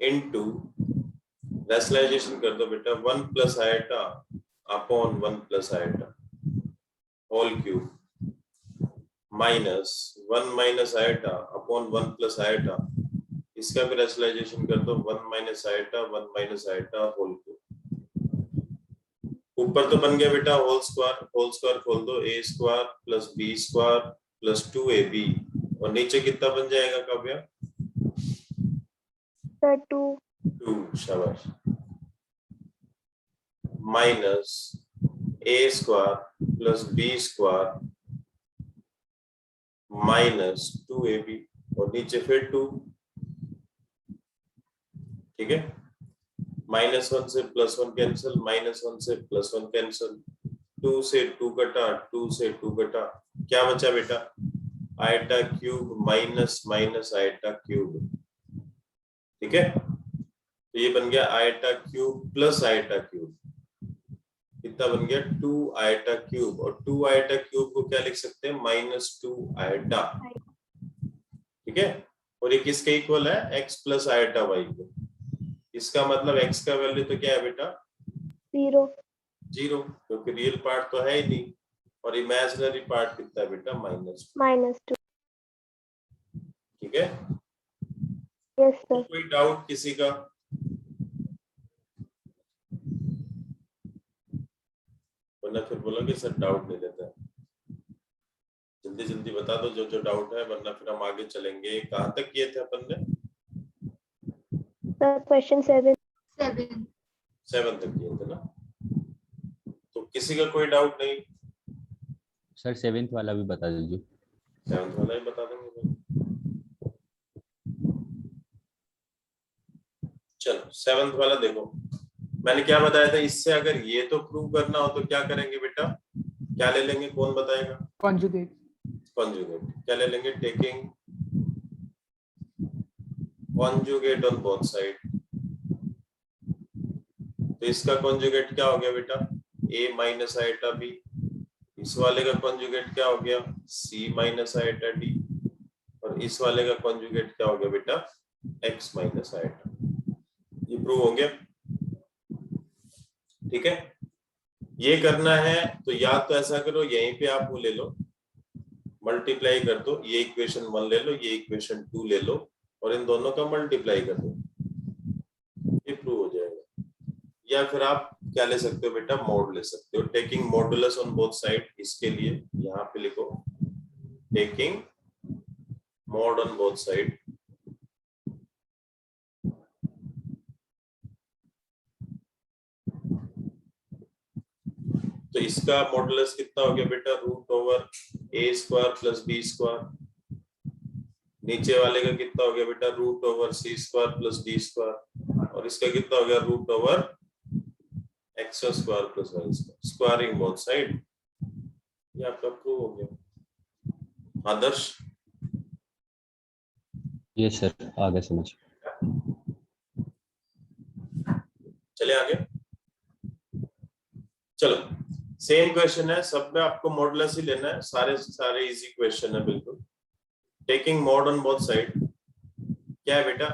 Into rationalisation कर दो बेटा 1 plus iota upon 1 plus iota whole cube minus 1 minus iota upon 1 plus iota, इसका भी रैशनलाइजेशन कर दो 1 minus iota 1 minus iota whole cube. ऊपर तो बन गया बेटा होल स्क्वायर खोल दो a square plus b square plus 2ab, और नीचे कितना बन जाएगा काव्या? 2। शाबाश। Minus a square plus b square minus 2ab, और नीचे फिर 2, ठीक है। -1 से +1 कैंसिल, -1 से +1 कैंसिल, 2 से 2 कटा, 2 से 2 कटा, क्या बचा बेटा? Eta cube minus minus eta cube, ठीक है। तो ये बन गया eta cube plus iota cube, कितना बन गया? 2 आयटा क्यूब, और 2 आयटा क्यूब को क्या लिख सकते हैं? -2 आयटा, ठीक है। और ये किसके इक्वल है? x प्लस आयटा y को। इसका मतलब x का वैल्यू तो क्या है बेटा? 0। 0, क्योंकि रियल पार्ट तो है ही नहीं, और इमेजिनरी पार्ट कितना है बेटा? -2। ठीक है। Yes sir. कोई डाउट किसी का? वरना फिर बोलोगे सर डाउट नहीं देता है। जल्दी जल्दी बता दो जो जो डाउट है, वरना फिर हम आगे चलेंगे। कहाँ तक किए थे अपन ने? सर क्वेश्चन 7 तक किए थे ना। तो किसी का कोई डाउट नहीं? सर 7th वाला भी बता दीजिए। 7th वाला ही बता देंगे। चलो 7th वाला देखो, मैंने क्या बताया था, इससे अगर ये तो प्रूव करना हो तो क्या करेंगे बेटा? क्या ले लेंगे? कौन बताएगा? कॉन्जुगेट। क्या ले लेंगे? Taking conjugate on both side. तो इसका कॉन्जुगेट क्या हो गया बेटा? a minus eta b। इस वाले का कॉन्जुगेट क्या हो गया? c minus eta d। और इस वाले का कॉन्जुगेट क्या हो गया बेटा? x minus eta. ये प्रूव हो गया, ठीक है। ये करना है तो या तो ऐसा करो, यहीं पे आप वो ले लो, मल्टीप्लाई कर दो, ये इक्वेशन 1 ले लो, ये इक्वेशन 2 ले लो, और इन दोनों का मल्टीप्लाई कर दो, ये प्रूव हो जाएगा। या फिर आप क्या ले सकते हो बेटा? मोड ले सकते हो, taking modulus on both side. इसके लिए यहाँ पे लिखो taking mod on both side. तो इसका मॉडुलस कितना हो गया बेटा? √a square plus b square. नीचे वाले का कितना हो गया बेटा? √c square plus d square. और इसका कितना हो गया? √x square plus y square, squaring both side. ये आपका प्रूव हो गया। आदर्श? ये सर आगे समझ। चले आगे। चलो सेम क्वेश्चन है, सब में आपको मॉडुलस ही लेना है, सारे इजी क्वेश्चन है बिल्कुल। Taking mod on both side क्या है बेटा?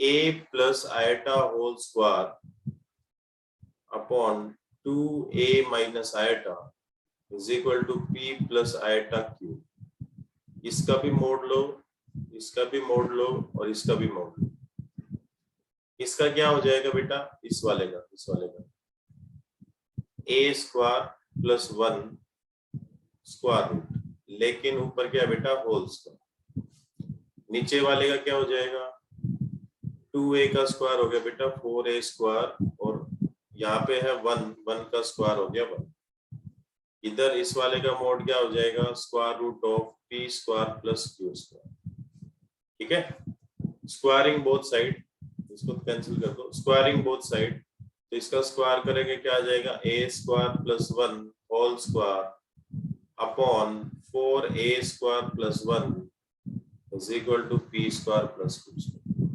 a plus iota whole square upon 2a minus iota is equal to p plus iota cube. इसका भी मोड लो, इसका भी मोड लो, और इसका भी मोड लो। इसका क्या हो जाएगा बेटा? इस वाले का a square plus 1 square root, लेकिन ऊपर क्या है बेटा? Whole square. नीचे वाले का क्या हो जाएगा? 2a का स्क्वायर हो गया बेटा 4a स्क्वायर, और यहाँ पे है 1 का स्क्वायर हो गया 1। इधर इस वाले का मोड क्या हो जाएगा? Square root of p square plus q square, ठीक है। स्क्वायरिंग बोथ साइड, इसको कैंसिल कर दो, स्क्वायरिंग बोथ साइड। तो इसका स्क्वायर करेंगे क्या आ जाएगा? a square plus 1 whole square upon 4a square plus 1 is equal to p square plus q square,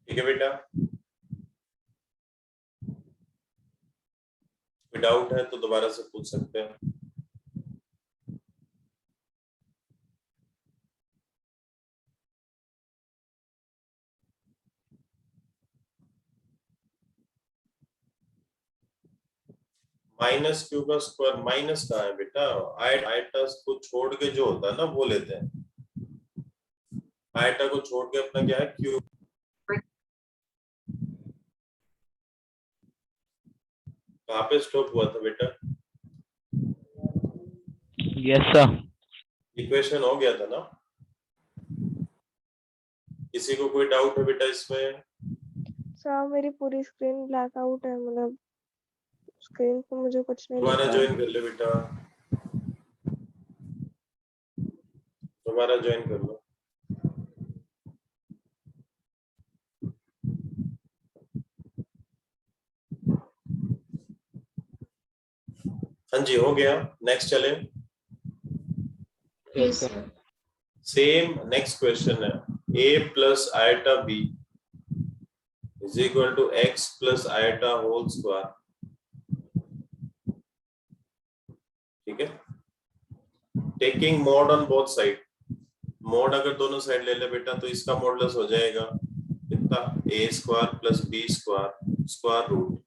ठीक है बेटा। कोई डाउट है तो दोबारा से पूछ सकते हैं। माइनस क्यू का स्क्वायर, माइनस कहाँ है बेटा, आयटा को छोड़ के जो होता है ना वो लेते हैं, आयटा को छोड़ के अपना क्या है क्यू। कहाँ पे स्टॉप हुआ था बेटा, यस सर। इक्वेशन हो गया था ना, किसी को कोई डाउट है बेटा इसमें? सर मेरी पूरी स्क्रीन ब्लैक आउट है, मतलब स्क्रीन पे मुझे कुछ नहीं दोबारा दिख रहा ज्वाइन है। कर ले बेटा, दोबारा ज्वाइन कर लो। हाँ जी हो गया, नेक्स्ट चले। Yes sir. Same next question है, a plus iota b is equal to x plus iota whole square, ठीक है। Taking mod on both side, mod अगर दोनों साइड ले ले बेटा तो इसका मॉडुलस हो जाएगा कितना, a square plus b square square root,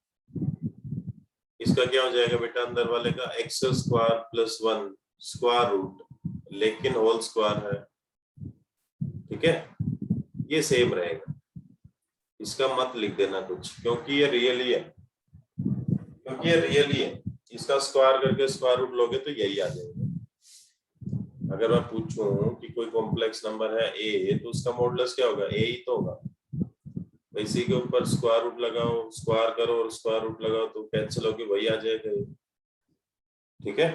इसका क्या हो जाएगा बेटा अंदर वाले का x square plus 1 square root, लेकिन होल स्क्वायर है, ठीक है। ये सेम रहेगा, इसका मत लिख देना कुछ, क्योंकि ये रियली है, क्योंकि ये रियली है, इसका स्क्वायर करके स्क्वायर रूट लोगे तो यही आ जाएगा। अगर मैं पूछूं कि कोई कॉम्प्लेक्स नंबर है a तो उसका मॉडुलस क्या होगा, a ही तो होगा, इसी के ऊपर स्क्वायर रूट लगाओ, स्क्वायर करो और स्क्वायर रूट लगाओ तो कैंसिल होके वही आ जाएगा, ठीक है।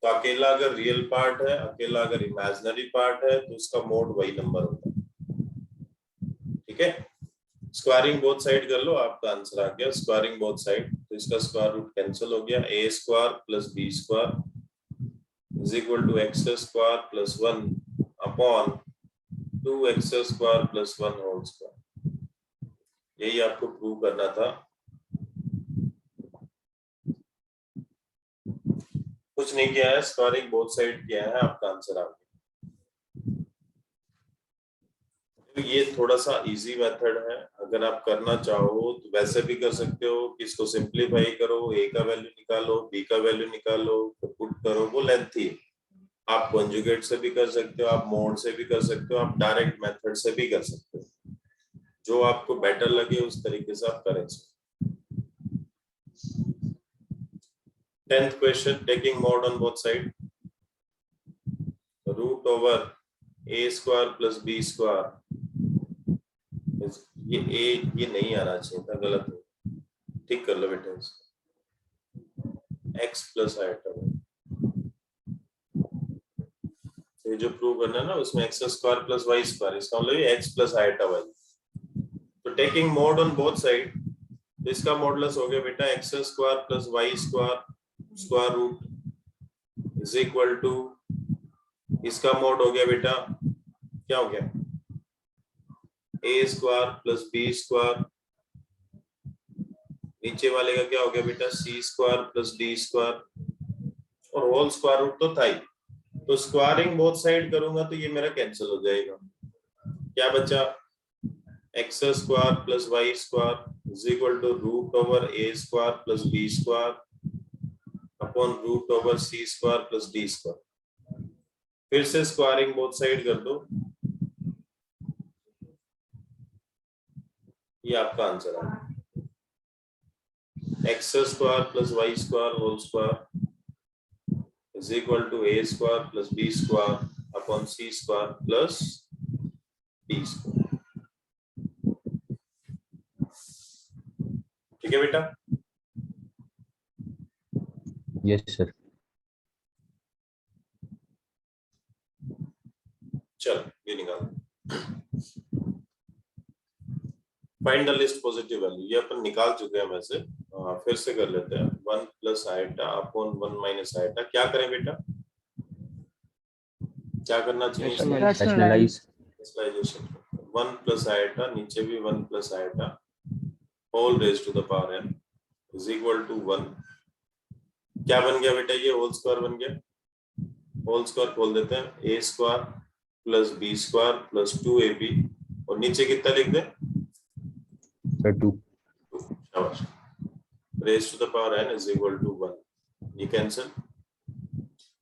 तो अकेला अगर रियल पार्ट है, अकेला अगर इमेजिनरी पार्ट है तो उसका मोड वही नंबर होता है, ठीक है। स्क्वायरिंग बोथ साइड कर लो, आपका आंसर आ गया स्क्वायरिंग बोथ साइड, तो इसका स्क्वायर रूट कैंसिल हो गया, a square plus b square is equal to x square plus 1 upon 2x square plus 1 whole square, यही आपको प्रूव करना था। कुछ नहीं किया है, स्क्वायरिंग बोथ साइड किया है, आपका आंसर आ गया। तो ये थोड़ा सा इजी मेथड है, अगर आप करना चाहो तो वैसे भी कर सकते हो कि इसको सिंपलीफाई करो, a का वैल्यू निकालो, b का वैल्यू निकालो, तो पुट करो, वो लेंथी है। आप कॉन्जुगेट से भी कर सकते हो, आप मोड से भी कर सकते हो, आप डायरेक्ट मेथड से भी कर सकते हो, जो आपको बेटर लगे उस तरीके से आप करें। 10th question, taking mod on both side, root over a square plus b square, ये नहीं आना चाहिए था, गलत है, ठीक कर लो बेटा इसको, x प्लस आयटा, ये जो प्रूव करना है ना उसमें x square plus y square, इसका मतलब ये x प्लस आयटा y, तो taking mod on both side, तो इसका मॉडुलस हो गया बेटा x square plus y square square root is equal to, इसका मोड हो गया बेटा क्या हो गया, a square plus b square, नीचे वाले का क्या हो गया बेटा c square plus d square, और होल स्क्वायर रूट तो था ही, तो स्क्वायरिंग बोथ साइड करूंगा तो ये मेरा कैंसिल हो जाएगा, क्या बचा, x square plus y square is equal to root over a square plus b square upon root over c square plus d square, फिर से स्क्वायरिंग बोथ साइड कर दो, ये आपका आंसर है, x square plus y square whole square is equal to a square plus b square upon c square plus d square, ठीक है बेटा। Yes sir. चल ये निकाल, find the least positive value, ये अपन निकाल चुके हैं वैसे, फिर से कर लेते हैं, 1 plus iota upon 1 minus eta, क्या करें बेटा, क्या करना चाहिए इसमें, रैशनलाइज, 1 प्लस आयटा, नीचे भी 1 plus iota whole raise to the power n is equal to 1, क्या बन गया बेटा, ये होल स्क्वायर बन गया, होल स्क्वायर खोल देते हैं, a square plus b square plus 2ab, और नीचे कितना लिख दें, सर 2, शाबाश, raise to the power n is equal to 1, ये कैंसिल,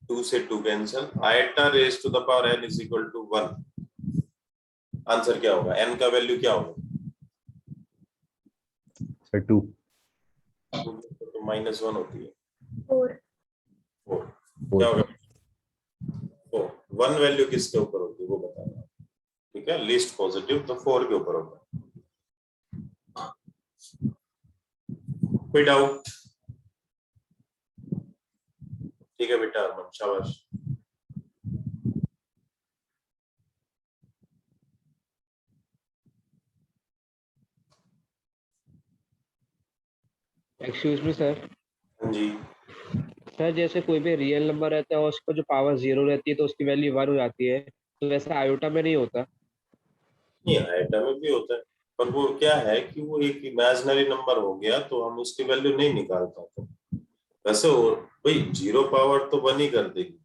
2 से 2 cancel, iota raise to the power n is equal to 1, answer क्या होगा, n का वैल्यू क्या होगा, सर 2। तो -1 होती है, 4 4 क्या होगा, 4, 1 वैल्यू किसके ऊपर होती है वो बताना, ठीक है, लीस्ट पॉजिटिव, तो 4 के ऊपर होगा। कोई डाउट? ठीक है बेटा, अरमान शाबाश। Excuse me sir. हाँ जी, सर जैसे कोई भी रियल नंबर रहता है और उसका जो पावर 0 रहती है तो उसकी वैल्यू 1 हो जाती है, तो वैसे आयोटा में नहीं होता? नहीं आइटम में भी होता है, पर वो क्या है कि वो एक इमेजिनरी नंबर हो गया तो हम उसकी वैल्यू नहीं निकाल पाते। वैसे भाई 0 पावर तो 1 ही कर देगी,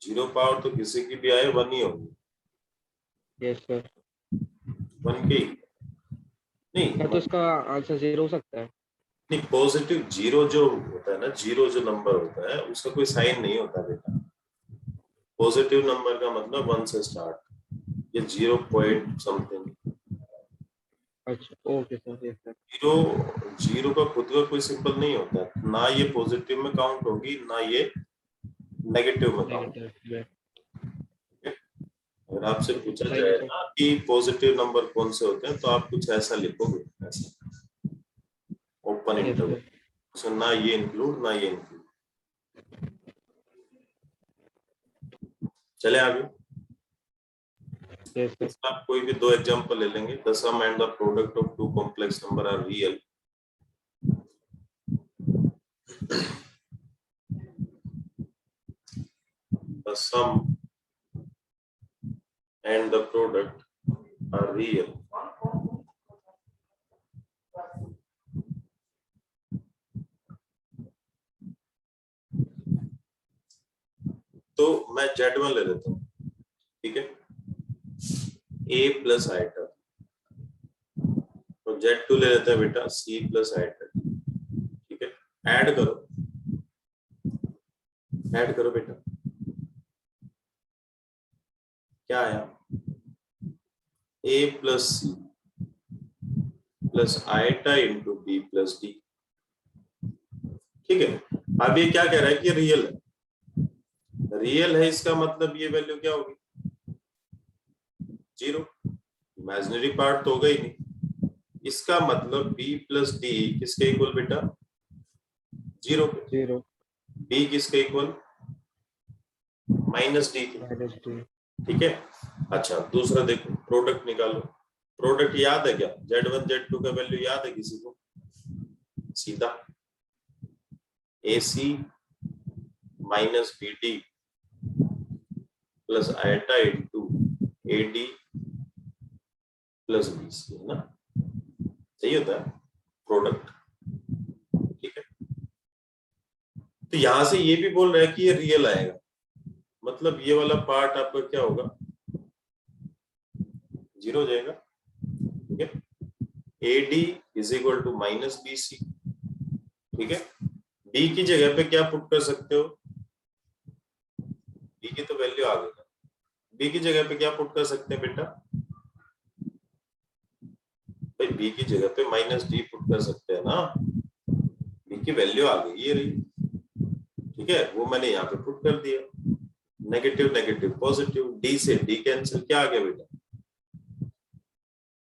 0 पावर तो किसी की भी आए 1 ही होगी, यस सर। 1 की नहीं, तो इसका आंसर 0 हो सकता है? नहीं पॉजिटिव 0 जो होता है ना, 0 जो नंबर होता है उसका कोई साइन नहीं होता बेटा, पॉजिटिव नंबर का मतलब 1 से स्टार्ट, ये 0 पॉइंट समथिंग, अच्छा ओके सर, यस सर। 0 का खुद का कोई सिंबल नहीं होता, ना ये पॉजिटिव में काउंट होगी ना ये नेगेटिव में काउंट। नेगेटिव। अगर आपसे पूछा सही जाए है सर। ना कि पॉजिटिव नंबर कौन से होते हैं तो आप कुछ ऐसा लिखोगे, ऐसा ओपन यस इंटरवल, सर। उसमें ना ये इंक्लूड ना ये इंक्लूड। चले आगे, यस सर। इसमें आप कोई भी 2 एग्जांपल ले लेंगे, the sum and the product of 2 complex number are real, the sum and the product are real. तो मैं Z1 ले लेता हूँ, ठीक है, A प्लस आइटा, तो Z2 ले लेते हैं बेटा C प्लस आइटा, ठीक है, ऐड करो बेटा, क्या आया, A plus C plus iota इंटू B प्लस D, ठीक है। अब ये क्या कह रहा है कि रियल है, रियल है इसका मतलब ये वैल्यू क्या होगी, 0, इमेजिनरी पार्ट तो होगा ही नहीं, इसका मतलब B प्लस D किसके इक्वल बेटा, 0 पे, 0 B किसके इक्वल, माइनस D के, -2। ठीक है। अच्छा दूसरा देखो, प्रोडक्ट निकालो, प्रोडक्ट याद है क्या, Z1 Z2 का वैल्यू याद है किसी को, सीधा AC minus BD plus iota into AD plus BC, है ना, सही होता है प्रोडक्ट, ठीक है। तो यहां से ये भी बोल रहा है कि ये रियल आएगा, मतलब ये वाला पार्ट आपका क्या होगा, 0 हो जाएगा, ठीक है। AD is equal to minus BC, ठीक है। B की जगह पे क्या पुट कर सकते हो, B की तो वैल्यू आ गई ना, B की जगह पे क्या पुट कर सकते हैं बेटा, भाई B की जगह पे माइनस D पुट कर सकते हैं ना, B की वैल्यू आ गई ये रही, ठीक है, वो मैंने यहाँ पे पुट कर दिया, नेगेटिव नेगेटिव पॉजिटिव, D से D कैंसिल, क्या आ गया बेटा,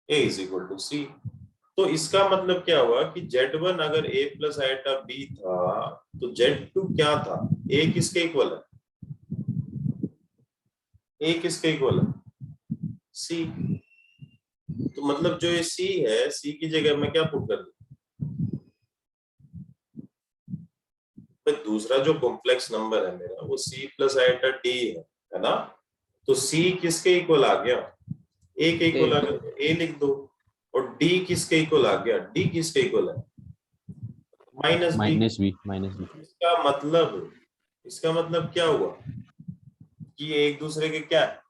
A is equal to C। तो इसका मतलब क्या हुआ कि Z1 अगर A प्लस आइटा B था तो Z2 क्या था, A किसके इक्वल है, A किसके इक्वल है, C, तो मतलब जो ये C है, C की जगह मैं क्या पुट कर दूं, तो दूसरा जो कॉम्प्लेक्स नंबर है मेरा वो C प्लस आइटा D है ना, तो C किसके इक्वल आ गया, A के इक्वल आ गया, तो A लिख दो, और D किसके इक्वल आ गया, D किसके इक्वल है, माइनस B। इसका मतलब क्या हुआ कि ये एक दूसरे के क्या है,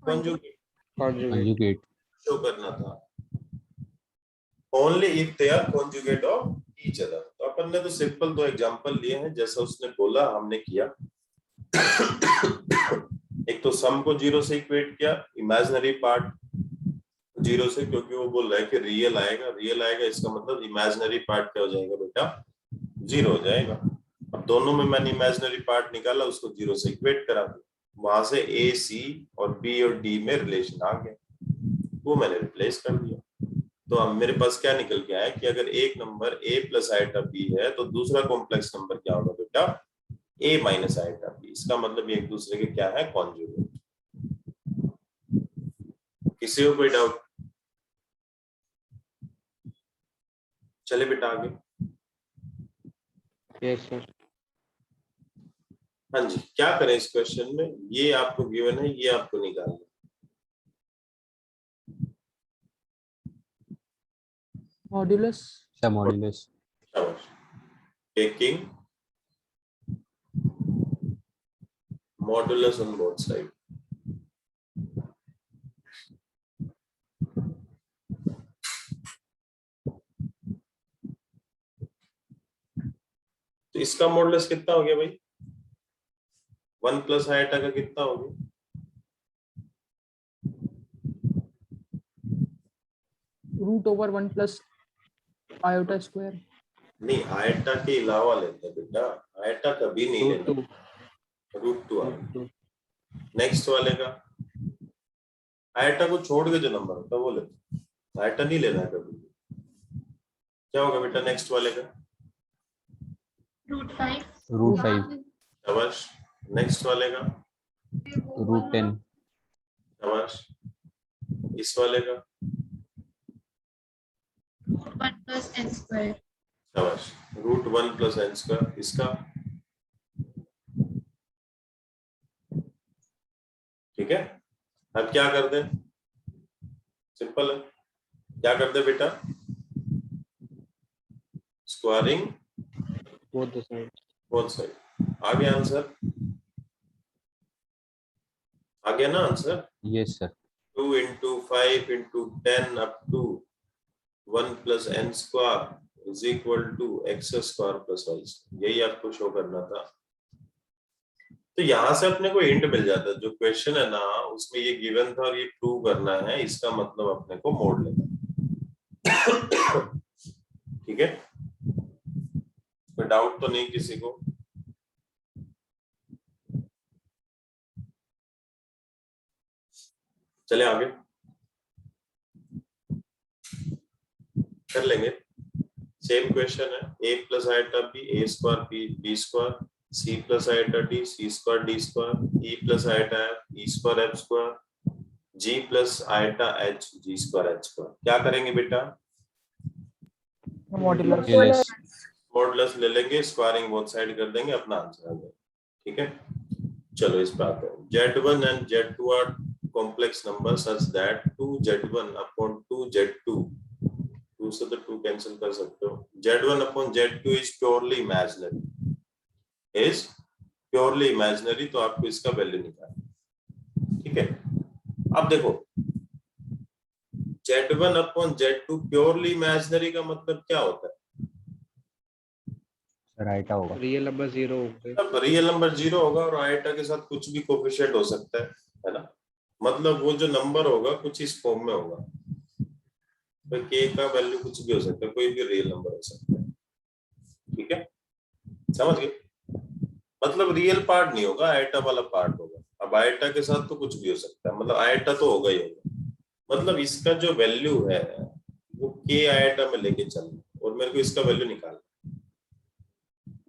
कॉन्जुगेट शो करना था, only if they are conjugate of each other. तो अपन ने तो सिंपल दो एग्जांपल लिए हैं, जैसा उसने बोला हमने किया। एक तो सम को 0 से इक्वेट किया, इमेजिनरी पार्ट 0 से, क्योंकि वो बोल रहा है कि रियल आएगा, रियल आएगा इसका मतलब इमेजिनरी पार्ट क्या हो जाएगा बेटा, 0 हो जाएगा। अब दोनों में मैंने इमेजिनरी पार्ट निकाला, उसको 0 से इक्वेट करा दिया, वहां से ए सी और बी और डी में रिलेशन आ गया, वो मैंने रिप्लेस कर दिया। तो अब मेरे पास क्या निकल के आया कि अगर एक number a plus iota b है तो दूसरा कॉम्प्लेक्स नंबर क्या होगा बेटा, a माइनस आइटा b। इसका मतलब ये एक दूसरे के क्या है, कॉन्जुगेट। किसी को कोई डाउट? चले बेटा आगे। Yes sir. हाँ जी, क्या करें इस क्वेश्चन में, ये आपको गिवन है, ये आपको निकालना है। मॉड्यूलस क्या modulus taking modulus on both side. तो इसका मॉडुलस कितना हो गया भाई, 1 प्लस आइटा का कितना हो गया, root over 1 plus iota square. नहीं आइटा के अलावा लेते हैं बेटा, आइटा कभी नहीं रूट लेना, टू। रूट 2। नेक्स्ट वाले का आइटा को छोड़ के जो नंबर होता है वो लेते हैं, आइटा नहीं लेना है कभी। क्या होगा बेटा नेक्स्ट वाले का, रूट 5। रूट 5। शाबाश। नेक्स्ट वाले का रूट 10। शाबाश। इस वाले का रूट 1 प्लस n स्क्वायर। शाबाश, रूट 1 प्लस n स्क्वायर। इसका ठीक है। अब क्या कर दे, सिंपल है, क्या कर दे बेटा, squaring both the side. Both side. आ गया आंसर, आ गया ना answer. Yes sir. 2 into 5 into 10 up to 1 plus n square is equal to x square plus y square। यही आपको शो करना था। तो यहां से अपने को हिंट मिल जाता है, जो क्वेश्चन है ना उसमें ये गिवन था और ये प्रूव करना है, इसका मतलब अपने को मोड़ लेना। ठीक है, कोई डाउट तो नहीं किसी को? चले आगे कर लेंगे। सेम क्वेश्चन है, a plus iota b a square b square, c plus iota d c square d square, e plus iota f e square f square, g plus iota h g square h square. क्या करेंगे बेटा, modulus. Modulus ले लेंगे, squaring both side कर देंगे, अपना answer आ जाएगा। ठीक है, चलो इस बात है। z1 and z2 are complex numbers such that 2z1 upon 2z2, 2 से तो 2 कैंसिल कर सकते हो, z1 upon z2 is purely imaginary, is purely imaginary। तो आपको इसका वैल्यू निकालना। ठीक है, अब देखो z1 upon z2 purely imaginary का मतलब क्या होता है, सर आइटा होगा। रियल नंबर 0 होंगे। अब रियल नंबर 0 होगा और आइटा के साथ कुछ भी कोफिशिएंट हो सकता है ना, मतलब वो जो नंबर होगा कुछ इस फॉर्म में होगा, तो k का वैल्यू कुछ भी हो सकता है, कोई भी रियल नंबर हो सकता है। ठीक है, समझ गए, मतलब रियल पार्ट नहीं होगा, आइटा वाला पार्ट होगा। अब आइटा के साथ तो कुछ भी हो सकता है, मतलब आइटा तो होगा ही होगा, मतलब इसका जो वैल्यू है वो k आइटा में लेके चलना और मेरे को इसका वैल्यू निकालना।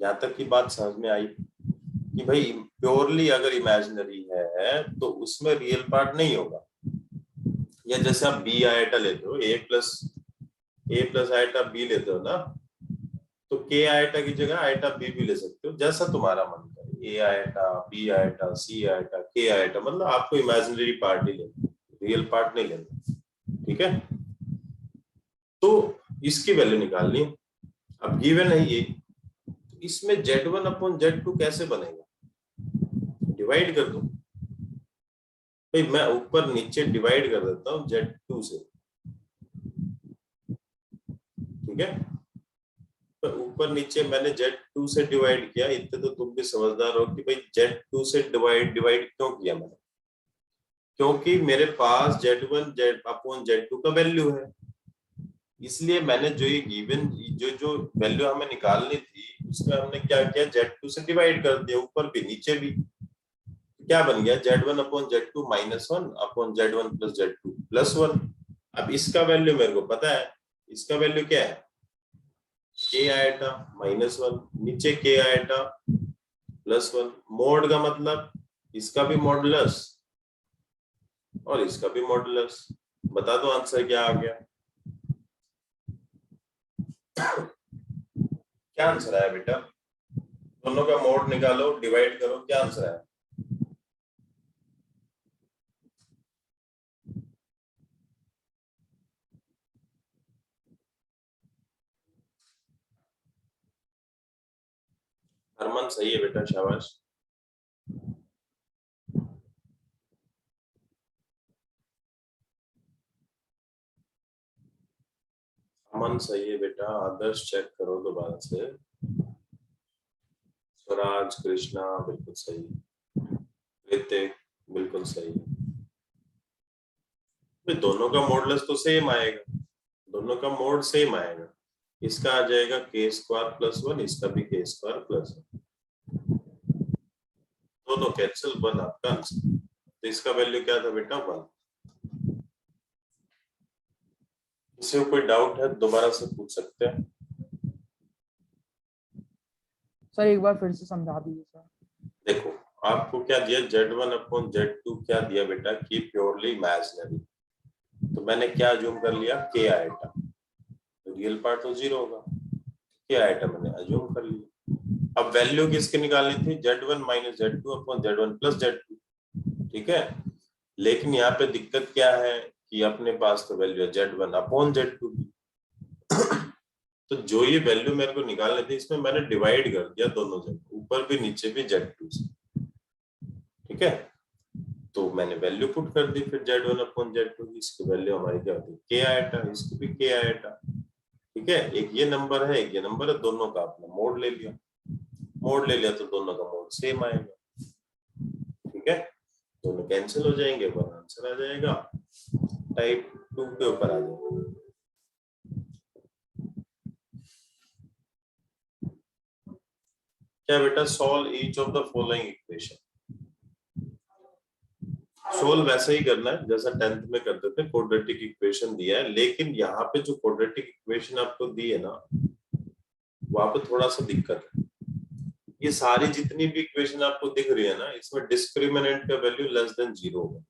यहाँ तक की बात समझ में आई कि भाई प्योरली अगर इमेजिनरी है तो उसमें रियल पार्ट नहीं होगा, या जैसे आप बी आइटा लेते हो, ए प्लस आइटा बी लेते हो ना, तो के आइटा की जगह आइटा बी भी ले सकते हो, जैसा तुम्हारा मन करे, ए आइटा बी आइटा सी आइटा के आइटा, मतलब आपको इमेजिनरी पार्ट ही लेना, रियल पार्ट नहीं लेना। ठीक है, तो इसकी वैल्यू निकालनी है। अब गिवन है ये, इसमें z1 अपॉन z2 कैसे बनेगा, डिवाइड कर दो भाई, मैं ऊपर नीचे डिवाइड कर देता हूं z2 से। ठीक है, पर ऊपर नीचे मैंने Z2 से डिवाइड किया, इतने तो तुम भी समझदार हो कि भाई Z2 से डिवाइड क्यों किया मैंने, क्योंकि मेरे पास Z1 Z2 का वैल्यू है, इसलिए मैंने जो ये गिवन जो वैल्यू हमें निकालनी थी उसमें हमने क्या किया, Z2 से डिवाइड कर दिया, ऊपर भी नीचे भी। क्या बन गया, Z1/Z2 -1/Z1 + Z2 +1। अब इसका वैल्यू मेरे को पता है, इसका वैल्यू क्या है, k आएगा -1, नीचे k आएगा +1। मोड का मतलब इसका भी मॉडुलस और इसका भी मॉडुलस। बता दो आंसर क्या आ गया, क्या आंसर आया बेटा, दोनों का मोड निकालो, डिवाइड करो, क्या आंसर आया। हरमन सही है बेटा, शाबाश। अमन सही है बेटा, आदर्श चेक करो दोबारा से। स्वराज कृष्णा बिल्कुल सही, ऋतिक बिल्कुल सही। दोनों का मॉडुलस तो सेम आएगा, दोनों का मोड सेम आएगा। इसका आ जाएगा k² + 1, इसका भी k² + 1, दोनों कैंसिल, 1 आपका आंसर। तो इसका वैल्यू क्या था बेटा, 1। इससे कोई डाउट है दोबारा से पूछ सकते हैं। सर एक बार फिर से समझा दीजिए सर। देखो आपको क्या दिया, Z1/Z2 क्या दिया बेटा, कि प्योरली इमेजिनरी, तो मैंने क्या अज्यूम कर लिया, k आएगा, तो रियल पार्ट तो 0 होगा, k आएगा मैंने अज्यूम कर लिया। अब वैल्यू किसकी निकालनी थी, Z1 - Z2/Z1 + Z2, ठीक है। लेकिन यहाँ पे दिक्कत क्या है कि अपने पास तो वैल्यू है Z1/Z2 की, तो जो ये वैल्यू मेरे को निकालनी थी इसमें मैंने डिवाइड कर दिया दोनों जगह, ऊपर भी नीचे भी Z2 से, ठीक है। तो मैंने वैल्यू पुट कर दी फिर Z1/Z2 की, इसकी वैल्यू हमारी क्या होती है, k आएगा, इसकी भी k आएगा, ठीक है। एक ये नंबर है, एक ये नंबर है, दोनों का आपने मोड ले लिया, मोड ले लिया तो दोनों का मोड सेम आएगा, ठीक है। दोनों कैंसिल हो जाएंगे, वन आंसर आ जाएगा, टाइप 2 के ऊपर आ जाएगा। क्या बेटा, solve each of the following equation. Solve वैसे ही करना है जैसा 10th में करते थे, क्वाड्रेटिक इक्वेशन दिया है, लेकिन यहाँ पे जो क्वाड्रेटिक इक्वेशन आपको दी है ना, वहां पे थोड़ा सा दिक्कत है। ये सारी जितनी भी इक्वेशन आपको दिख रही है ना, इसमें डिस्क्रिमिनेंट का वैल्यू लेस देन 0 होगा।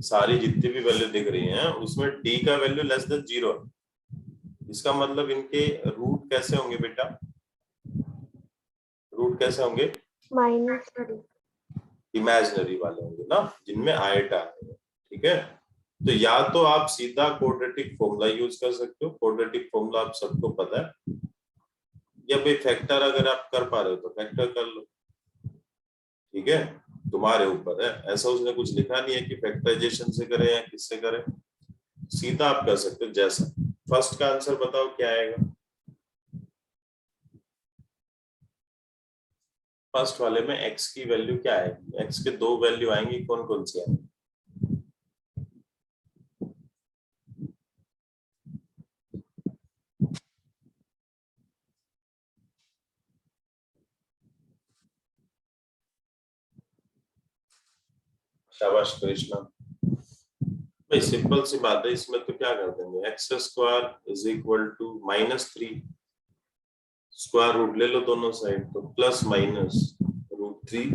सारी जितनी भी वैल्यू दिख रही हैं उसमें d का वैल्यू लेस देन 0 है। इसका मतलब इनके रूट कैसे होंगे बेटा, रूट कैसे होंगे, -3। इमेजिनरी वाले होंगे ना, जिनमें आएगा, ठीक है। तो या तो आप सीधा क्वाड्रेटिक फॉर्मूला यूज कर सकते हो, क्वाड्रेटिक फॉर्मूला आप सबको पता है, या भाई फैक्टर अगर आप कर पा रहे हो तो फैक्टर कर लो, ठीक है, तुम्हारे ऊपर है। ऐसा उसने कुछ लिखा नहीं है कि फैक्टराइजेशन से करें या किससे करें, सीधा आप कर सकते हो जैसा। फर्स्ट का आंसर बताओ क्या आएगा, फर्स्ट वाले में x की वैल्यू क्या आएगी, x के 2 वैल्यू आएंगी, कौन कौन सी आएंगी, शाबाश कृष्णा। भाई सिंपल सी बात है, इसमें तो क्या कर देंगे, x² = -3, स्क्वायर रूट ले लो दोनों साइड, तो ±√3।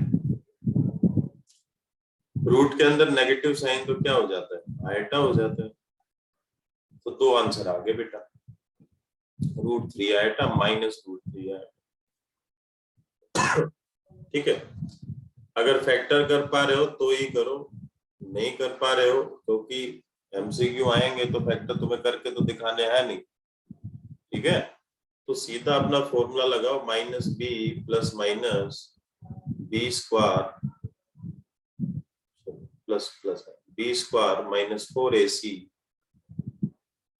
रूट के अंदर नेगेटिव साइन तो क्या हो जाता है, आयटा हो जाता है। तो 2 आंसर आ गए बेटा, √3 आयटा -√3 आयटा, ठीक है। अगर फैक्टर कर पा रहे हो तो ही करो, नहीं कर पा रहे हो क्योंकि एमसीक्यू आएंगे तो फैक्टर तुम्हें करके तो दिखाने हैं नहीं, ठीक है। तो सीधा अपना फॉर्मूला लगाओ, -b + -b² b²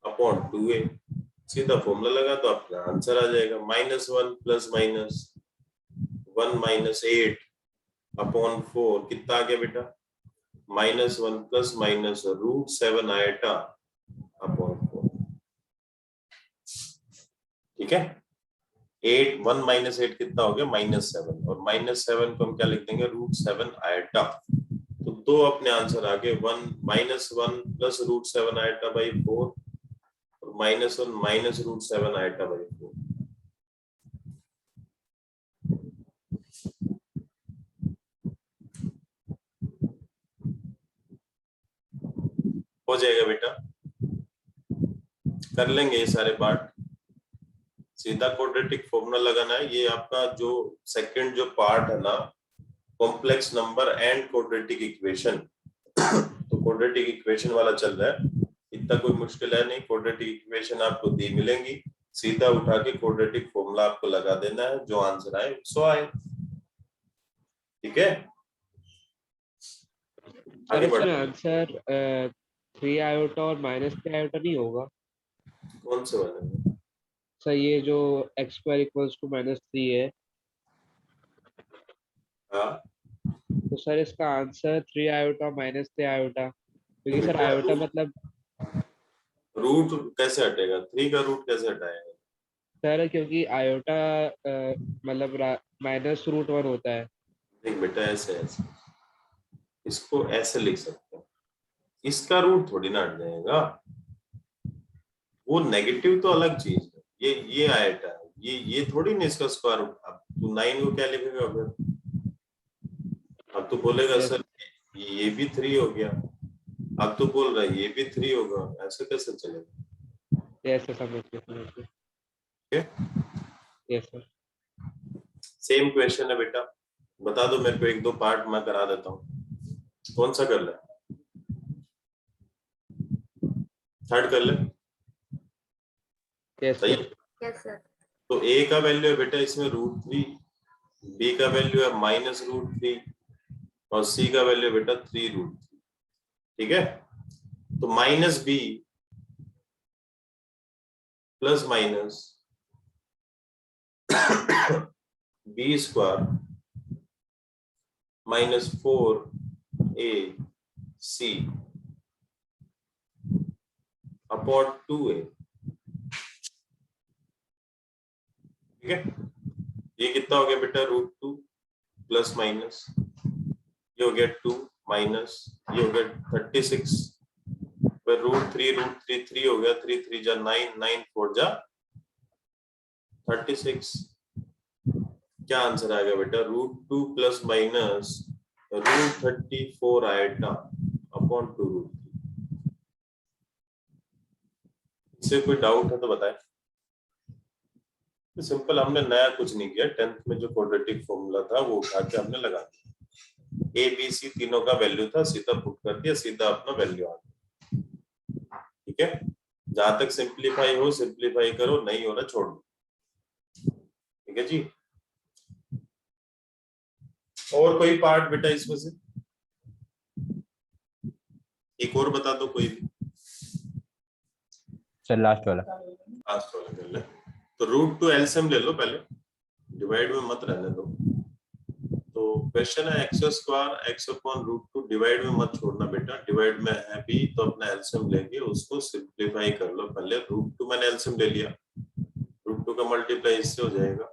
-4ac/2a, सीधा फॉर्मूला लगा तो अपना आंसर आ जाएगा। -1 प्लस माइनस 1 माइनस 8 अपॉन 4 कितना आ गया बेटा? -1 प्लस माइनस √7 आयटा अपॉन 4। ठीक है, 1 माइनस 8 कितना हो गया? -7, और -7 को हम क्या लिख देंगे? √7 आयटा। तो दो अपने आंसर आ गए, -1 प्लस √7 आयटा बाई 4 और -1 माइनस √7 आयटा बाई 4। हो जाएगा बेटा, कर लेंगे ये सारे पार्ट। सीधा क्वाड्रेटिक फॉर्मूला लगाना है। ये आपका जो सेकंड जो पार्ट है ना, complex number and quadratic equation, तो क्वाड्रेटिक इक्वेशन वाला चल रहा है। इतना कोई मुश्किल है नहीं, क्वाड्रेटिक इक्वेशन आपको दी मिलेंगी, सीधा उठा के क्वाड्रेटिक फॉर्मूला आपको लगा देना है, जो आंसर आए सो आए। ठीक है, सर आगे इसमें बढ़े। आंसर 3 आयोटा और -3 आयोटा नहीं होगा? कौन से वाले? सर ये जो x² इक्वल्स टू -3 है, हाँ, तो सर इसका आंसर 3 आयोटा -3 आयोटा, क्योंकि सर आयोटा मतलब रूट कैसे हटेगा? 3 का रूट कैसे हटाएगा? सर क्योंकि आयोटा मतलब -√1 होता है। देख बेटा, ऐसे ऐसे इसको ऐसे लिख सकते हैं, इसका रूट थोड़ी ना हट जाएगा। वो नेगेटिव तो अलग चीज है, ये आयटा है, ये थोड़ी ना इसका स्क्वायर रूट। अब तू 9 को क्या लिखेगा फिर? अब तू बोलेगा Yes. सर ये भी 3 हो गया, अब तू बोल रहा है ये भी 3 होगा, ऐसे कैसे चलेगा? यस सर, समझ गए। Yes sir. सेम क्वेश्चन है बेटा, बता दो मेरे को, एक दो पार्ट मैं करा देता हूँ। कौन सा कर ले? थर्ड कर ले। यस सही सर। है? Yes sir. तो a का वैल्यू है बेटा इसमें √3, b का वैल्यू है -√3 और c का वैल्यू है बेटा 3√3। ठीक है, तो -b plus minus b square -4ac upon 2a। ठीक है, ये कितना हो गया बेटा? √2 प्लस माइनस, ये हो गया 2 माइनस, ये हो गया 36, फिर √3 3 हो गया, 3 3 जा 9, 9 4 जा 36। क्या आंसर आएगा बेटा? √2 प्लस माइनस √34 आयटा अपॉन 2√3। इससे कोई डाउट है तो बताएं। तो सिंपल, हमने नया कुछ नहीं किया, 10th में जो क्वाड्रेटिक फॉर्मूला था वो उठा के हमने लगा दिया। ए बी सी तीनों का वैल्यू था, सीधा पुट कर दिया, सीधा अपना वैल्यू आ गया। ठीक है, जहां तक सिंप्लीफाई हो सिंप्लीफाई करो, नहीं हो रहा छोड़ दो। ठीक है जी, और कोई पार्ट बेटा इसमें से एक और बता दो कोई भी। सर लास्ट वाला। लास्ट वाला कर ले। तो √2 एलसीएम ले लो पहले, डिवाइड में मत रहने दो। तो क्वेश्चन है x² x अपॉन √2, डिवाइड में मत छोड़ना बेटा, डिवाइड में है भी तो अपना एलसीएम लेके उसको सिंप्लीफाई कर लो पहले। √2 मैंने एलसीएम ले लिया, √2 का मल्टीप्लाई इससे हो जाएगा,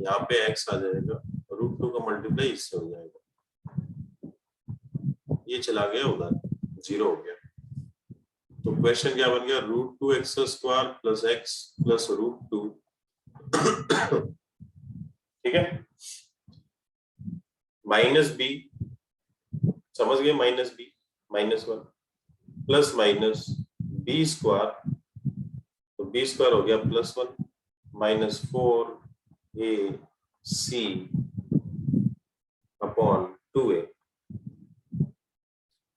यहाँ पे x आ जाएगा, √2 का मल्टीप्लाई इससे हो जाएगा, ये चला गया उधर, 0 हो गया। तो क्वेश्चन क्या बन गया? √2 x² प्लस x प्लस √2। ठीक है, -b, समझ गए? -b -1 plus minus b square, तो b स्क्वायर हो गया +1 -4ac अपॉन 2a।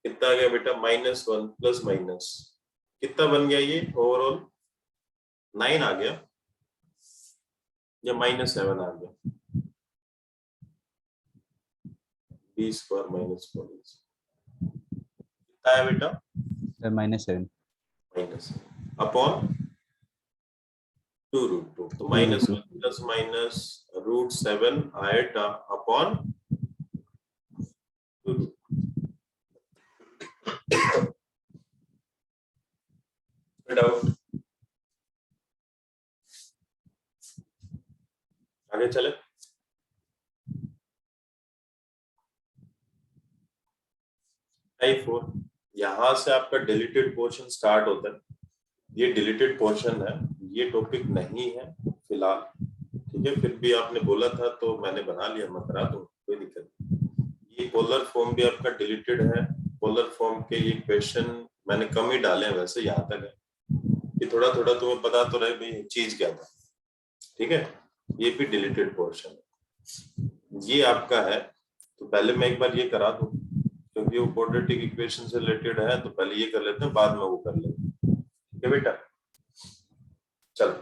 कितना आ गया बेटा? -1 प्लस माइनस कितना बन गया? ये ओवरऑल 9 आ गया या -7 आ गया? b स्क्वायर -4 कितना है बेटा? सर -7 माइनस अपॉन 2√2, तो -1 plus minus √7 iota upon 2√2। Doubt? आगे चले। टाइप 4, यहां से आपका डिलीटेड पोर्शन स्टार्ट होता है। ये डिलीटेड पोर्शन है, ये टॉपिक नहीं है फिलहाल, ठीक है। फिर भी आपने बोला था तो मैंने बना लिया, मैं करा दूं, कोई दिक्कत नहीं। ये पोलर फॉर्म भी आपका डिलीटेड है। पोलर फॉर्म के ये क्वेश्चन मैंने कम ही डाले हैं वैसे, यहाँ तक है कि थोड़ा थोड़ा तुम्हें पता तो रहे भाई चीज क्या था, ठीक है। ये भी डिलीटेड पोर्शन है, ये आपका है। तो पहले मैं एक बार ये करा दूं, क्योंकि वो क्वाड्रेटिक इक्वेशन से रिलेटेड है, तो पहले ये कर लेते हैं, बाद में वो कर लेते हैं, ठीक है बेटा। चलो,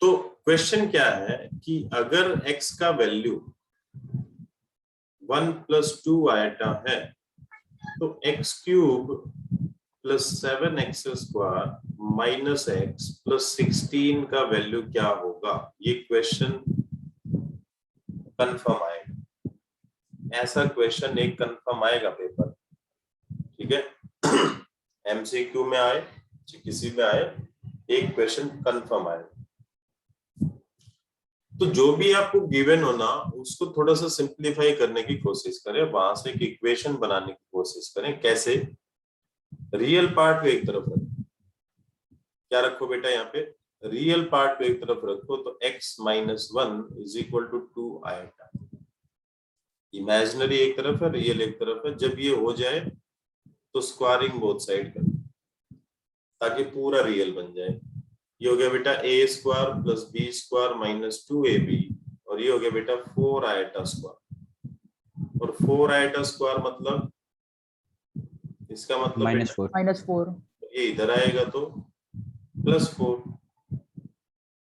तो क्वेश्चन क्या है कि अगर x का वैल्यू 1 + 2 आयोटा है, तो x³ + 7x² - x + 16 का वैल्यू क्या होगा? ये क्वेश्चन कंफर्म आएगा, ऐसा क्वेश्चन एक कंफर्म आएगा पेपर, ठीक है। एमसीक्यू में आए, किसी में आए, एक क्वेश्चन कंफर्म आएगा। तो जो भी आपको गिवन हो ना, उसको थोड़ा सा सिंप्लीफाई करने की कोशिश करें, वहां से एक इक्वेशन बनाने की कोशिश करें। कैसे? रियल पार्ट को एक तरफ रखो, क्या रखो बेटा यहाँ पे? रियल पार्ट को एक तरफ रखो, तो x - 1 = 2 आयोटा। इमेजिनरी एक तरफ है, रियल एक तरफ है। जब ये हो जाए तो स्क्वायरिंग बोथ साइड करो, ताकि पूरा रियल बन जाए। ये हो गया बेटा a² + b² - 2ab, और ये हो गया बेटा 4 आयोटा स्क्वायर। और 4 आयोटा स्क्वायर मतलब, इसका मतलब -4 ये इधर आएगा तो +4।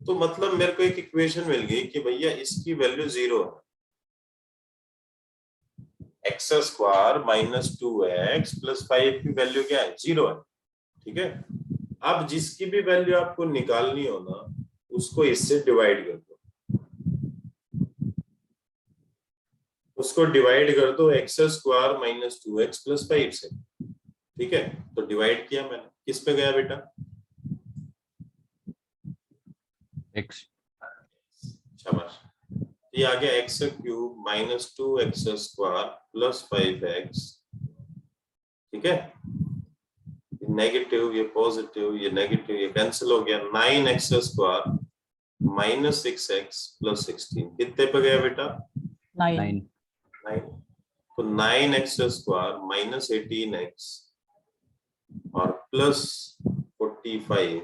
तो मतलब मेरे को एक इक्वेशन मिल गई कि भैया इसकी वैल्यू 0 है। x² - 2x + 5 की वैल्यू क्या है? 0 है, ठीक है। अब जिसकी भी वैल्यू आपको निकालनी हो ना, उसको इससे डिवाइड कर दो, उसको डिवाइड कर दो x² - 2x + 5 से, ठीक है। तो डिवाइड किया मैंने, किस पे गया बेटा? x। शाबाश। ये आ गया x³ - 2x² + 5x, ठीक है। नेगेटिव, ये पॉजिटिव, ये नेगेटिव, ये कैंसिल हो गया। 9x² - 6x + 16 कितने पे गया बेटा? 9 9। तो 9x² - 18x और +45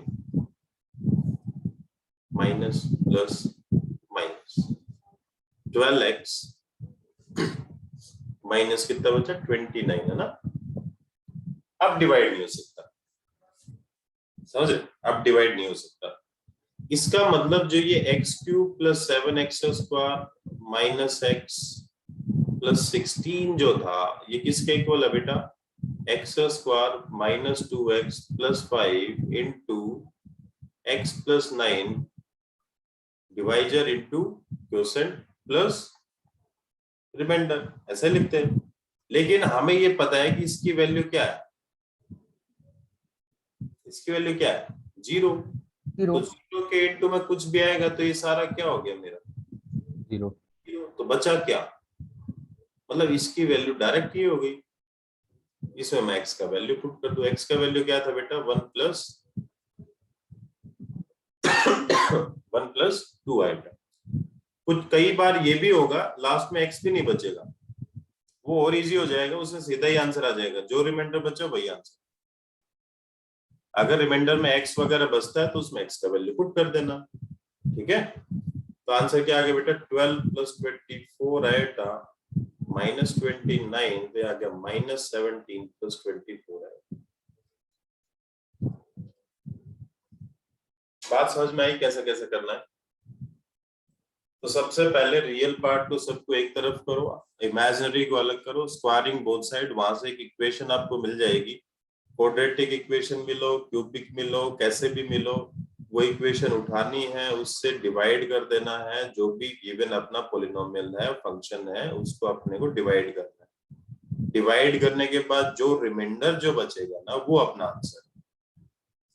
minus plus minus 12x minus कितना बचा? 29 है ना। अब डिवाइड नहीं हो सकता, समझे? अब डिवाइड नहीं हो सकता। इसका मतलब जो ये x³ + 7x² - x + 16 जो था, ये किसके इक्वल है बेटा? x² - 2x + 5 * x + 9 divisor into quotient plus remainder, ऐसे लिखते हैं। लेकिन हमें ये पता है कि इसकी वैल्यू क्या है, इसकी वैल्यू क्या है? 0। तो 0 के इनटू में कुछ भी आएगा तो ये सारा क्या हो गया मेरा? 0। तो बचा क्या? मतलब इसकी वैल्यू डायरेक्ट ही हो गई। इसमें मैं x का वैल्यू पुट कर दूं। x का वैल्यू क्या था बेटा? 1 + 2 आएगा। कुछ कई बार ये भी होगा लास्ट में x भी नहीं बचेगा, वो और इजी हो जाएगा, उसमें सीधा ही आंसर आ जाएगा। जो रिमाइंडर बचा वही आंसर। अगर रिमाइंडर में x वगैरह बचता है तो उसमें x का वैल्यू पुट कर देना, ठीक है। तो आंसर क्या आ गया बेटा? 12 + 24 आएगा -29 पे आ गया -17 + 24 आएगा। बात समझ में आई कैसे कैसे करना है? तो सबसे पहले रियल पार्ट को सबको एक तरफ करो, इमेजिनरी को अलग करो, स्क्वायरिंग बोथ साइड, वहां से एक इक्वेशन आपको मिल जाएगी। क्वाड्रेटिक इक्वेशन मिलो, क्यूबिक मिलो, कैसे भी मिलो, वो इक्वेशन उठानी है, उससे डिवाइड कर देना है, जो भी गिवन अपना पॉलिनोमियल है, फंक्शन है, उसको अपने को डिवाइड करना है। डिवाइड करने के बाद जो रिमाइंडर जो बचेगा ना, वो अपना आंसर।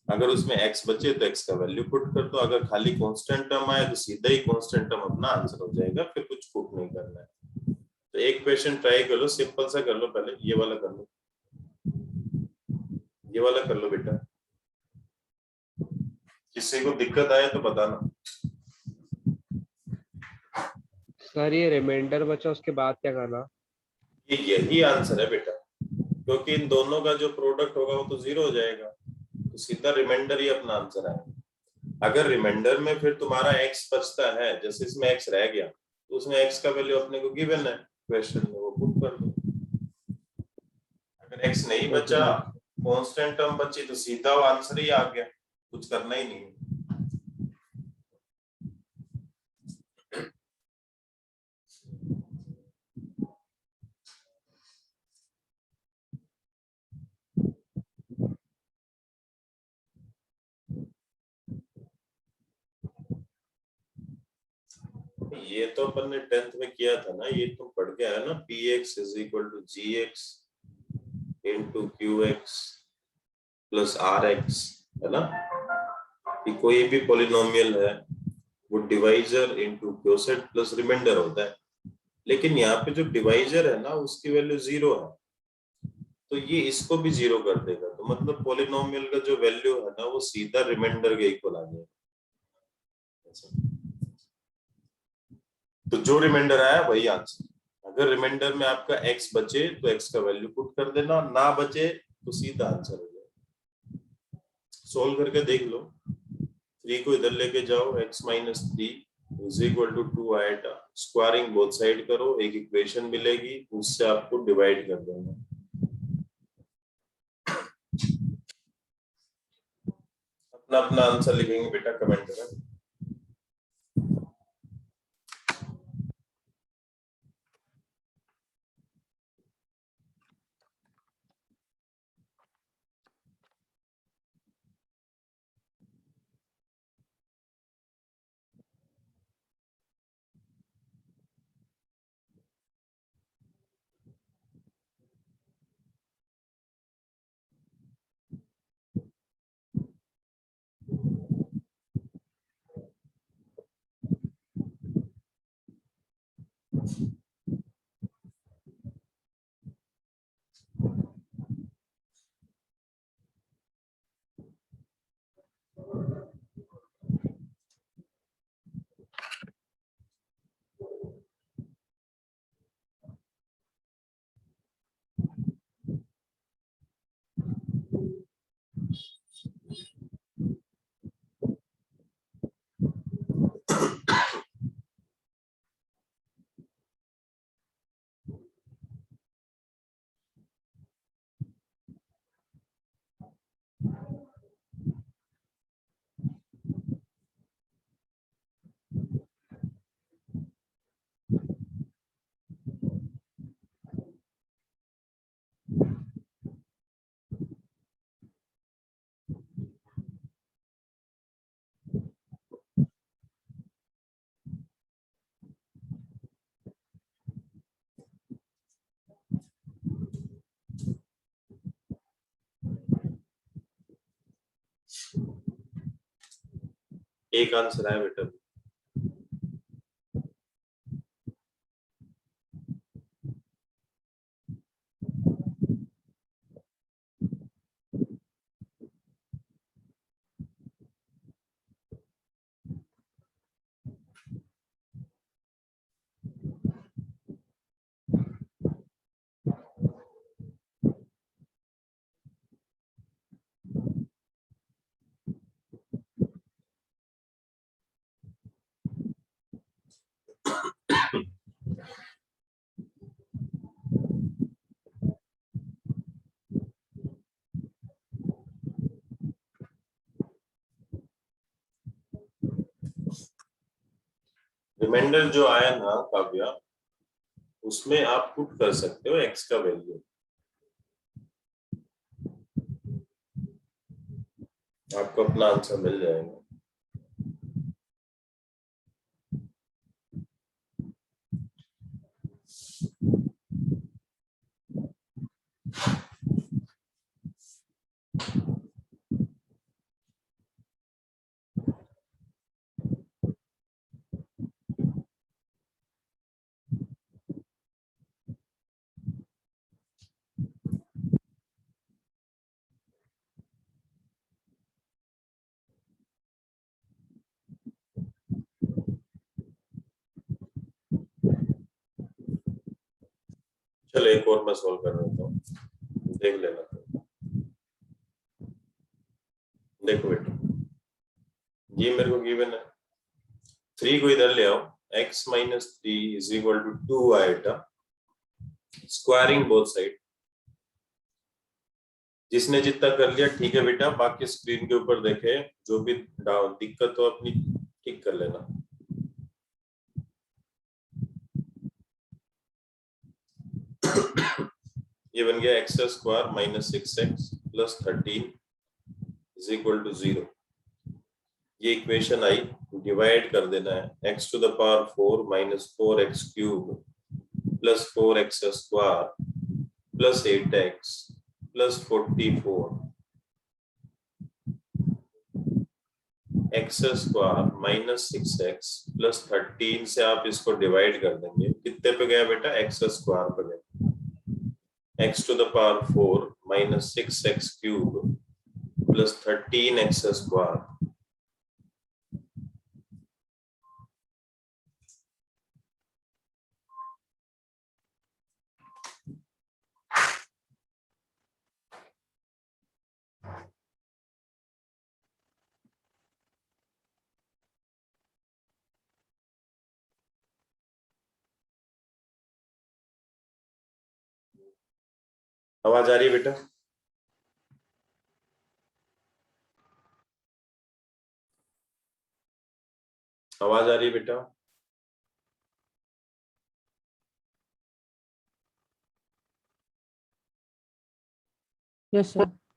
अगर उसमें x बचे तो x का वैल्यू पुट कर दो, अगर खाली कांस्टेंट टर्म आए तो सीधा ही कांस्टेंट टर्म अपना आंसर हो जाएगा, फिर कुछ पुट नहीं करना है। तो एक क्वेश्चन ट्राई कर लो, सिंपल सा कर लो, पहले ये वाला कर लो, ये वाला कर लो बेटा। किसी को दिक्कत आए तो बताना। सर ये रिमाइंडर बचा, उसके बाद क्या करना? ये यही आंसर है बेटा, क्योंकि इन दोनों का जो प्रोडक्ट होगा वो तो 0 हो जाएगा, तो सीधा रिमाइंडर ही अपना आंसर आएगा। अगर रिमाइंडर में फिर तुम्हारा x बचता है, जैसे इसमें x रह गया, तो उसमें x का वैल्यू अपने को गिवन है क्वेश्चन में, वो पुट कर दो। अगर x नहीं बचा, कांस्टेंट टर्म बची, तो सीधा वो आंसर ही आ गया, कुछ करना ही नहीं। ये तो अपन ने 10th में किया था ना, ये तो पढ़ गया है ना, px is equal to gx into qx plus rx, है ना। कि कोई भी पॉलिनोमियल है वो divisor into quotient plus remainder होता है, लेकिन यहाँ पे जो डिवाइजर है ना उसकी वैल्यू 0 है, तो ये इसको भी 0 कर देगा, तो मतलब पॉलिनोमियल का जो वैल्यू है ना वो सीधा रिमाइंडर के इक्वल आ जाएगा। तो जो रिमाइंडर आया वही आंसर। अगर रिमाइंडर में आपका x बचे तो x का वैल्यू पुट कर देना, ना बचे तो सीधा आंसर हो जाएगा। सोल्व करके देख लो। 3 को इधर लेके जाओ, x minus 3 is equal to 2 आएगा, स्क्वायरिंग बोथ साइड करो, एक इक्वेशन मिलेगी, उससे आपको डिवाइड कर देना। अपना अपना आंसर लिखेंगे बेटा, कमेंट करें। एक आंसर है बेटा। रिमाइंडर जो आया ना काव्या, उसमें आप पुट कर सकते हो x का वैल्यू। आपको अपना आंसर मिल जाएगा। चलो एक और मैं सॉल्व कर देता हूँ, देख लेना। देखो बेटा, ये मेरे को गिवन है, 3 को इधर ले आओ, x minus 3 is equal to 2 आइटा, स्क्वायरिंग बोथ साइड। जिसने जितना कर लिया ठीक है बेटा, बाकी स्क्रीन के ऊपर देखे, जो भी दिक्कत हो अपनी ठीक कर लेना। ये बन गया x square minus 6x plus 13 is equal to 0। ये इक्वेशन आई, डिवाइड कर देना है, x to the power 4 minus 4x cube plus 4x square plus 8x plus 44 x square minus 6x plus 13 से आप इसको डिवाइड कर देंगे, कितने पे गया बेटा, एक्स स्क्वायर पे गया, x to the power 4 minus 6x cube plus 13x square आवाज आ रही है बेटा? आवाज आ रही है बेटा? Yes sir.